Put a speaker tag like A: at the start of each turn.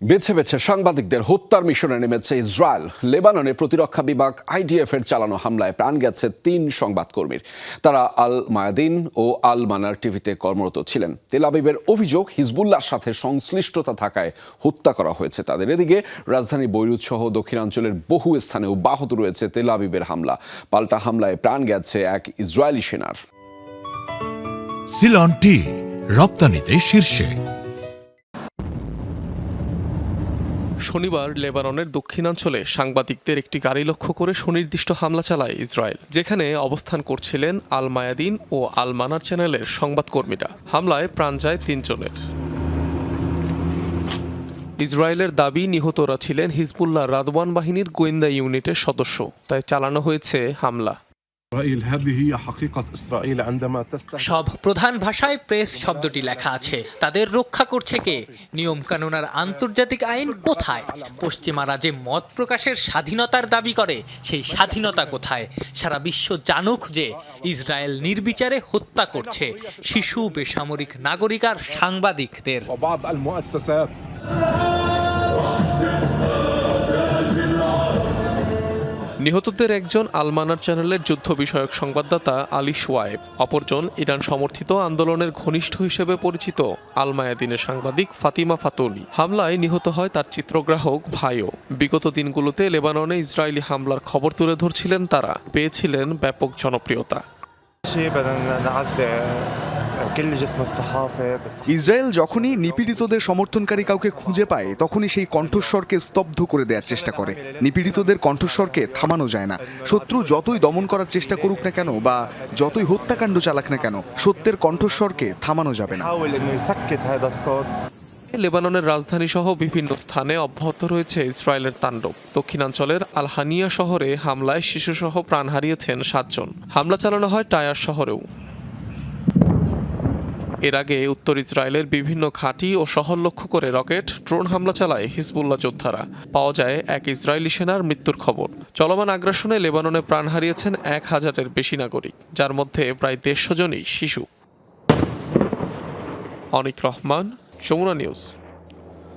A: বেছে বেছে সাংবাদিকদের হত্যার মিশনে নেমেছে ইসরায়েল। লেবাননে প্রতিরক্ষা বিভাগ আইডিএফ এর চালানো হামলায় প্রাণ গেছে ৩ সংবাদকর্মীর। তারা আল মায়াদিন ও আল মানার টিভিতে কর্মরত ছিলেন। তেল আবিবের অভিযোগ, হিজবুল্লাহর সাথে সংশ্লিষ্টতা থাকায় হত্যা করা হয়েছে তাদের। এদিকে রাজধানী বৈরুত সহ দক্ষিণাঞ্চলের বহু স্থানে অব্যাহত রয়েছে তেল আবিবের হামলা। পাল্টা হামলায় প্রাণ গেছে এক ইসরায়েলি সেনার।
B: সিলন টি রপ্তানিতে শীর্ষে।
C: শনিবার লেবাননের দক্ষিণাঞ্চলে সাংবাদিকদের একটি গাড়ি লক্ষ্য করে সুনির্দিষ্ট হামলা চালায় ইসরায়েল, যেখানে অবস্থান করছিলেন আল মায়াদিন ও আল মানার চ্যানেলের সংবাদকর্মীরা। হামলায় প্রাণ যায় ৩ জনের। ইসরায়েলের দাবি, নিহতরা ছিলেন হিজবুল্লাহ রাদওয়ান বাহিনীর গোয়েন্দা ইউনিটের সদস্য, তাই চালানো হয়েছে হামলা।
D: সব প্রধান ভাষায় প্রেস শব্দটি লেখা আছে। তাদের রক্ষা করছে কে? নিয়ম কানুন আর আন্তর্জাতিক আইন কোথায়? পশ্চিমারা যে মত প্রকাশের স্বাধীনতার দাবি করে, সেই স্বাধীনতা কোথায়? সারা বিশ্ব জানুক যে ইসরায়েল নির্বিচারে হত্যা করছে শিশু, বেসামরিক নাগরিক আর সাংবাদিকদের।
C: নিহতদের একজন আল মানার চ্যানেলের যুদ্ধ বিষয়ক সংবাদদাতা আলী শোয়ায়েব, অপরজন ইরান সমর্থিত আন্দোলনের ঘনিষ্ঠ হিসেবে পরিচিত আল মায়াদিনের সাংবাদিক ফাতিমা ফাতুনি। হামলায় নিহত হয় তার চিত্রগ্রাহক ভাইও। বিগত দিনগুলোতে লেবাননে ইসরায়েলি হামলার খবর তুলে ধরছিলেন তারা, পেয়েছিলেন ব্যাপক জনপ্রিয়তা।
E: ইসরায়েল যখনই নিপীড়িতদের সমর্থনকারী কাউকে খুঁজে পায়, তখনই সেই কণ্ঠস্বরকে স্তব্ধ করে দেওয়ার চেষ্টা করে। নিপীড়িতদের কণ্ঠস্বরকে থামানো যায় না। শত্রু যতই দমন করার চেষ্টা করুক না কেন বা যতই হত্যাকাণ্ড চালাক না কেন, সত্যের কণ্ঠস্বরকে থামানো যাবে না।
C: লেবাননের রাজধানী সহ বিভিন্ন স্থানে অব্যাহত রয়েছে ইসরায়েলের তাণ্ডব। দক্ষিণাঞ্চলের আল হানিয়া শহরে হামলায় শিশুসহ প্রাণ হারিয়েছেন ৭ জন। হামলা চালানো হয় টায়ার শহরেও। এর আগে উত্তর ইসরায়েলের বিভিন্ন ঘাঁটি ও শহর লক্ষ্য করে রকেট, ড্রোন হামলা চালায় হিজবুল্লাহ যোদ্ধারা। পাওয়া যায় এক ইসরায়েলি সেনার মৃত্যুর খবর। চলমান আগ্রাসনে লেবাননে প্রাণ হারিয়েছেন ১,০০০-এর বেশি নাগরিক, যার মধ্যে প্রায় ১৫০ জনই শিশু। অনিক রহমান, যমুনা নিউজ।